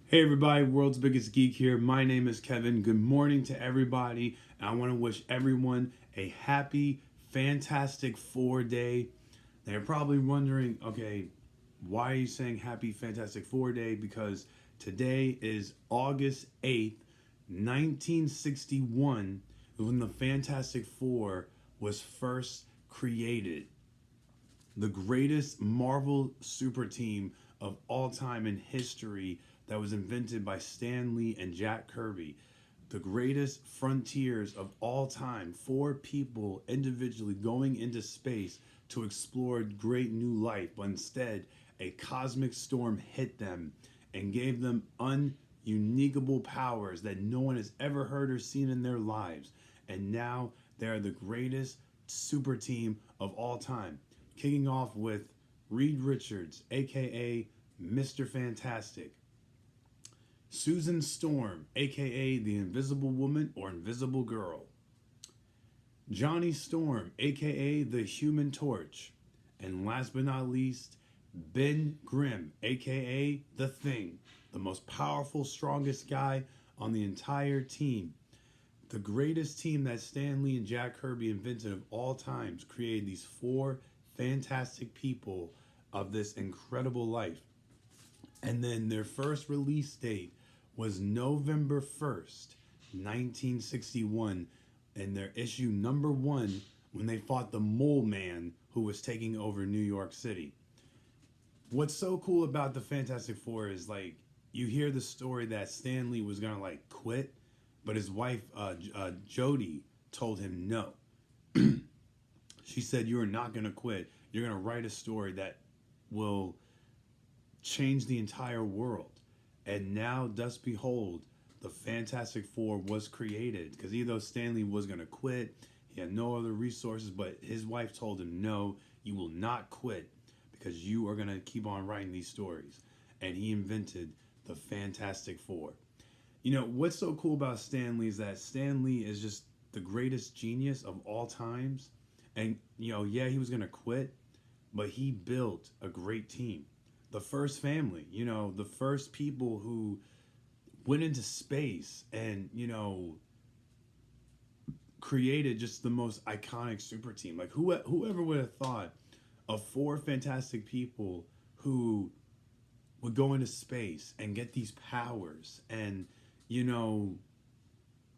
Hey everybody, world's biggest geek here. My name is Kevin. Good morning to everybody. And I want to wish everyone a happy, fantastic 4 day. They're probably wondering, okay, why are you saying happy, fantastic 4 day? Because today is August 8th, 1961, when the Fantastic Four was first created. The greatest Marvel super team of all time in history that was invented by Stan Lee and Jack Kirby. The greatest frontiers of all time. Four people individually going into space to explore great new life, but instead, a cosmic storm hit them and gave them ununiqueable powers that no one has ever heard or seen in their lives. And now they are the greatest super team of all time. Kicking off with Reed Richards, aka Mr. Fantastic, Susan Storm, aka the Invisible Woman or Invisible Girl, Johnny Storm, aka the Human Torch, and last but not least, Ben Grimm, aka the Thing, the most powerful, strongest guy on the entire team. The greatest team that Stan Lee and Jack Kirby invented of all times created these four fantastic people of this incredible life. And then their first release date was November 1st, 1961, and their issue number one when they fought the Mole Man who was taking over New York City. What's so cool about the Fantastic Four is like you hear the story that Stan Lee was gonna like quit, but his wife Jody told him no. She said, "You are not gonna quit. You're gonna write a story that will change the entire world." And now, thus behold, the Fantastic Four was created. Because even though Stan Lee was going to quit, he had no other resources, but his wife told him, "No, you will not quit because you are going to keep on writing these stories." And he invented the Fantastic Four. You know, what's so cool about Stan Lee is that Stan Lee is just the greatest genius of all times. And, you know, yeah, he was going to quit, but he built a great team. The first family, you know, the first people who went into space and, you know, created just the most iconic super team. Like whoever would have thought of four fantastic people who would go into space and get these powers and, you know,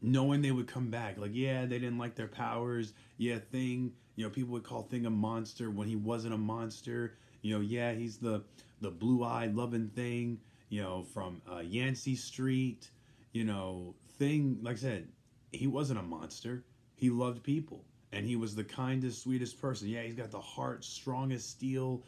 knowing they would come back. Like, yeah, they didn't like their powers. Yeah, Thing, you know, people would call Thing a monster when he wasn't a monster. You know, yeah, he's the blue-eyed loving Thing, you know, from Yancey Street. You know, Thing, like I said, he wasn't a monster. He loved people. And he was the kindest, sweetest person. Yeah, he's got the heart, strong as steel,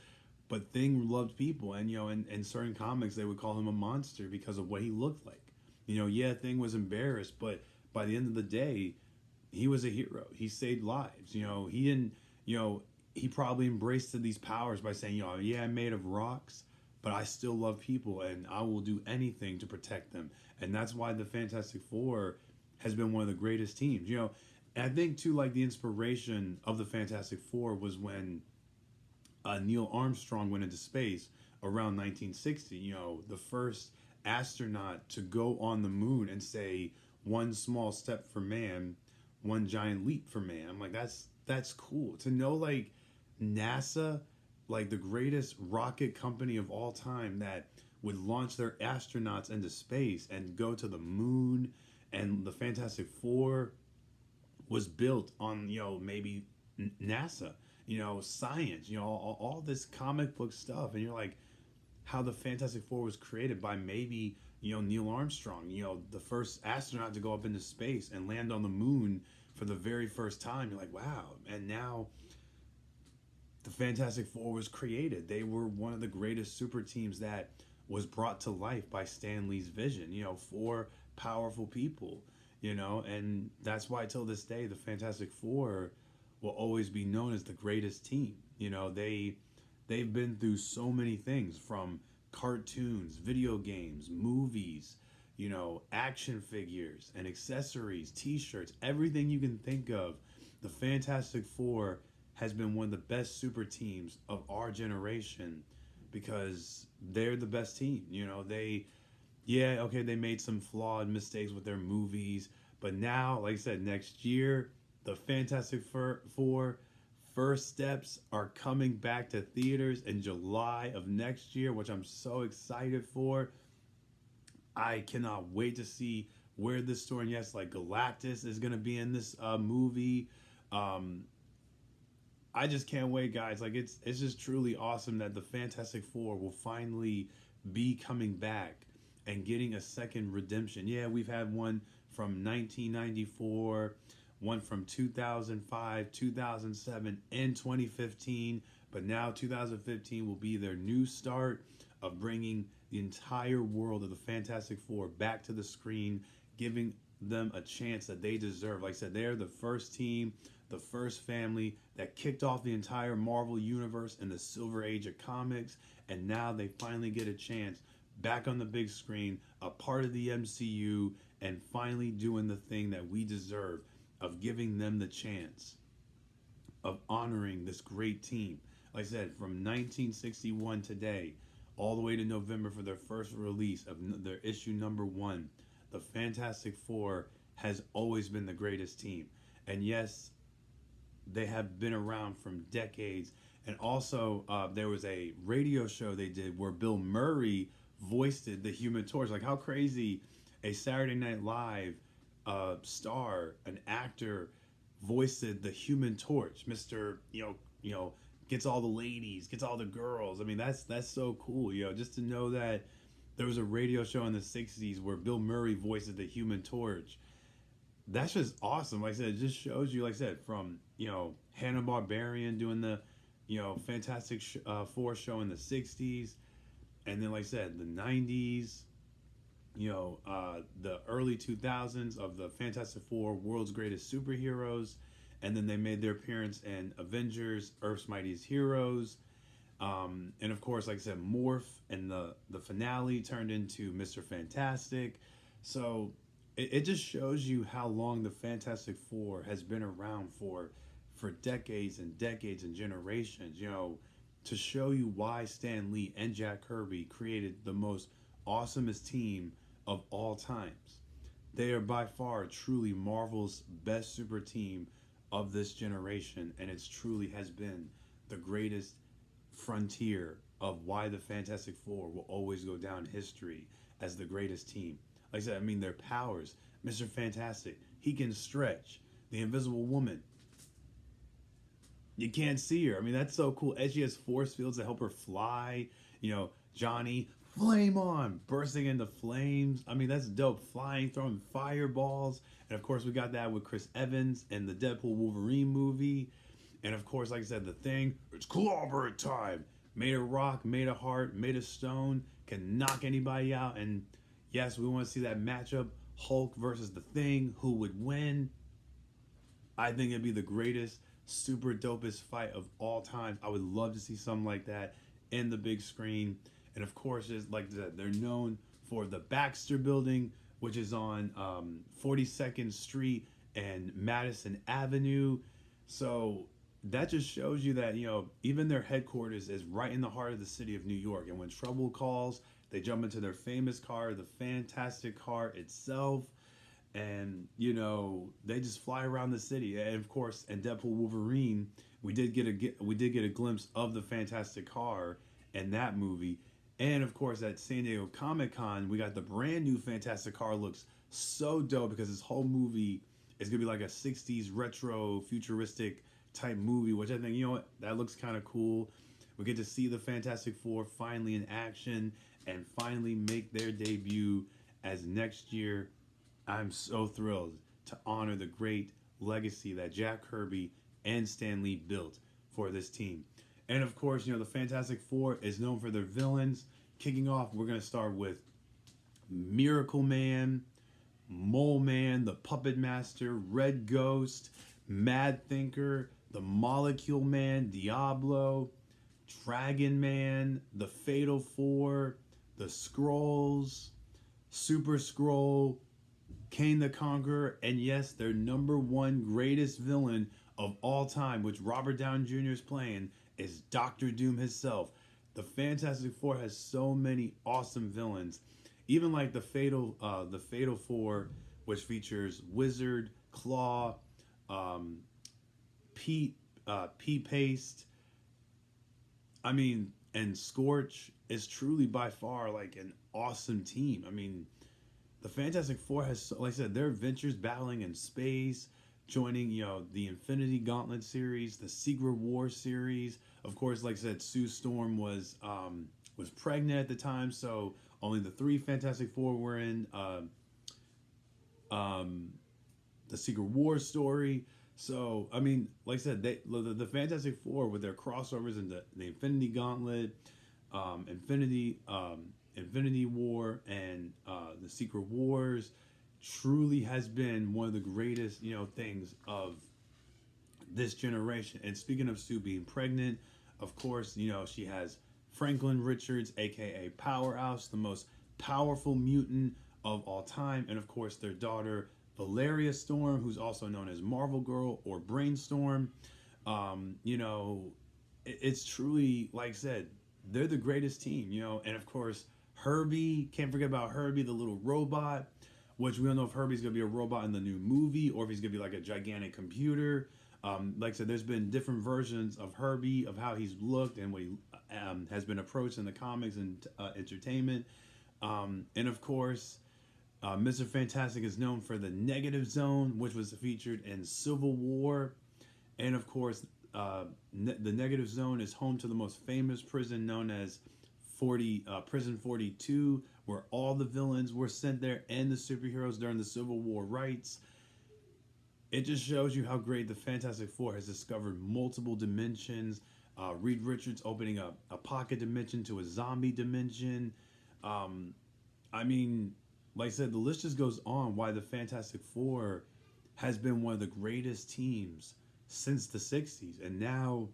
but Thing loved people. And, you know, in certain comics, they would call him a monster because of what he looked like. You know, yeah, Thing was embarrassed, but by the end of the day, he was a hero. He saved lives. You know, he didn't, you know, he probably embraced these powers by saying, you know, yeah, I'm made of rocks, but I still love people and I will do anything to protect them. And that's why the Fantastic Four has been one of the greatest teams. You know, and I think too, like the inspiration of the Fantastic Four was when Neil Armstrong went into space around 1960. You know, the first astronaut to go on the moon and say one small step for man, one giant leap for man. I'm like, that's cool to know. Like NASA, like the greatest rocket company of all time, that would launch their astronauts into space and go to the moon, and the Fantastic Four was built on, you know, maybe NASA, you know, science, you know, all this comic book stuff, and you're like, how the Fantastic Four was created by maybe, you know, Neil Armstrong, you know, the first astronaut to go up into space and land on the moon for the very first time. You're like, wow. And now the Fantastic Four was created. They were one of the greatest super teams that was brought to life by Stan Lee's vision. You know, four powerful people, you know, and that's why till this day the Fantastic Four will always be known as the greatest team. You know, they've been through so many things, from cartoons, video games, movies, you know, action figures and accessories, t-shirts, everything you can think of. The Fantastic Four has been one of the best super teams of our generation because they're the best team. You know, Yeah, okay, they made some flawed mistakes with their movies, but now, like I said, next year, the Four first steps are coming back to theaters in July of next year, which I'm so excited for. I cannot wait to see where this story. And yes, like Galactus is gonna be in this movie. Um, I just can't wait, guys. Like it's just truly awesome that the Fantastic Four will finally be coming back and getting a second redemption. Yeah, we've had one from 1994, one from 2005, 2007, and 2015. But now 2015 will be their new start of bringing the entire world of the Fantastic Four back to the screen, giving them a chance that they deserve. Like I said, they're the first team, the first family that kicked off the entire Marvel universe in the Silver Age of comics, and now they finally get a chance back on the big screen, a part of the MCU, and finally doing the thing that we deserve of giving them the chance of honoring this great team. Like I said, from 1961 today, all the way to November for their first release of their issue number one, the Fantastic Four has always been the greatest team. And yes, they have been around from decades. And also, there was a radio show they did where Bill Murray voiced the Human Torch. Like, how crazy a Saturday Night Live star, an actor, voiced the Human Torch, Mister. Gets all the ladies, gets all the girls. I mean, that's so cool. Just to know that there was a radio show in the '60s where Bill Murray voiced the Human Torch. That's just awesome. Like I said, it just shows you, like I said, from Hanna Barbarian doing the Fantastic Four show in the '60s, and then like I said, the '90s, the early 2000s of the Fantastic Four, world's greatest superheroes, and then they made their appearance in Avengers, Earth's Mightiest Heroes, and of course, like I said, Morph and the finale turned into Mr. Fantastic. So it just shows you how long the Fantastic Four has been around for decades and decades and generations. To show you why Stan Lee and Jack Kirby created the most awesomest team of all times. They are by far truly Marvel's best super team of this generation, and it's truly has been the greatest frontier of why the Fantastic Four will always go down history as the greatest team. Like I said, I mean, their powers. Mr. Fantastic, he can stretch. The Invisible Woman, you can't see her. I mean, that's so cool. As she has force fields to help her fly. Johnny, flame on, bursting into flames. I mean, that's dope. Flying, throwing fireballs. And of course, we got that with Chris Evans and the Deadpool Wolverine movie. And of course, like I said, the Thing, it's clobber time. Made of rock, made of heart, made of stone, can knock anybody out. And yes, we want to see that matchup, Hulk versus the Thing. Who would win? I think it'd be the greatest, super dopest fight of all time. I would love to see something like that in the big screen. And of course, just like that, they're known for the Baxter Building, which is on 42nd Street and Madison Avenue. So that just shows you that even their headquarters is right in the heart of the city of New York. And when trouble calls, they jump into their famous car, the Fantastic Car itself, and they just fly around the city. And of course, in Deadpool Wolverine, we did get a glimpse of the Fantastic Car in that movie. And of course, at San Diego Comic Con, we got the brand new Fantastic Car. Looks so dope because this whole movie is gonna be like a '60s retro futuristic type movie, which I think that looks kind of cool. We get to see the Fantastic Four finally in action and finally make their debut as next year. I'm so thrilled to honor the great legacy that Jack Kirby and Stan Lee built for this team. And of course, the Fantastic Four is known for their villains. Kicking off, we're going to start with Miracle Man, Mole Man, the Puppet Master, Red Ghost, Mad Thinker, the Molecule Man, Diablo, Dragon Man, the Fatal Four, the Skrulls, Super Skrull, Kane the Conqueror, and yes, their number one greatest villain of all time, which Robert Downey Jr. is playing, is Doctor Doom himself. The Fantastic Four has so many awesome villains. even like the Fatal Four, which features Wizard, Claw, um, Pete, Pete Paste. I mean, and Scorch is truly by far like an awesome team. I mean, the Fantastic Four has, like I said, their adventures battling in space, joining, the Infinity Gauntlet series, the Secret War series. Of course, like I said, Sue Storm was pregnant at the time, so only the three Fantastic Four were in um, the Secret War story. So I mean, like I said, the Fantastic Four with their crossovers in the Infinity Gauntlet, Infinity Infinity War, and the Secret Wars truly has been one of the greatest things of this generation. And speaking of Sue being pregnant, of course, she has Franklin Richards, aka Powerhouse, the most powerful mutant of all time, and of course their daughter Valeria Storm, who's also known as Marvel Girl or Brainstorm. It's truly, like I said, they're the greatest team, and of course Herbie, can't forget about Herbie, the little robot, which we don't know if Herbie's gonna be a robot in the new movie or if he's gonna be like a gigantic computer. Like I said, there's been different versions of Herbie, of how he's looked and what he has been approached in the comics and entertainment. And of course, Mr. Fantastic is known for the Negative Zone, which was featured in Civil War. And of course, the Negative Zone is home to the most famous prison known as Prison 42, where all the villains were sent there and the superheroes during the Civil War rights. It just shows you how great the Fantastic Four has discovered multiple dimensions. Reed Richards opening up a pocket dimension to a zombie dimension. Um, I mean, like I said, the list just goes on why the Fantastic Four has been one of the greatest teams since the 60s. And now,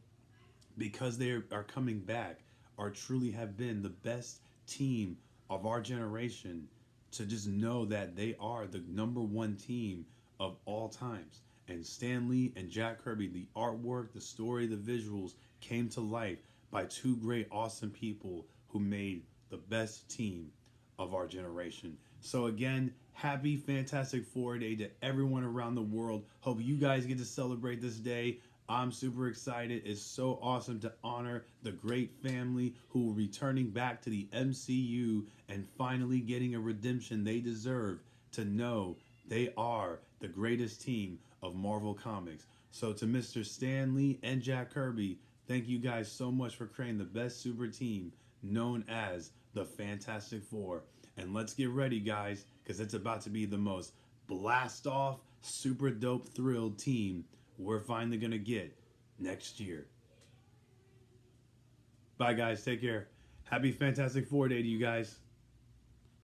because they are coming back, are truly have been the best team of our generation, to just know that they are the number one team of all times. And Stan Lee and Jack Kirby, the artwork, the story, the visuals came to life by two great, awesome people who made the best team of our generation. So again, happy Fantastic Four Day to everyone around the world. Hope you guys get to celebrate this day. I'm super excited. It's so awesome to honor the great family who are returning back to the MCU and finally getting a redemption they deserve, to know they are the greatest team of Marvel Comics. So to Mr. Stan Lee and Jack Kirby, thank you guys so much for creating the best super team known as the Fantastic Four. And let's get ready, guys, because it's about to be the most blast off, super dope, thrilled team we're finally going to get next year. Bye, guys. Take care. Happy Fantastic Four Day to you guys.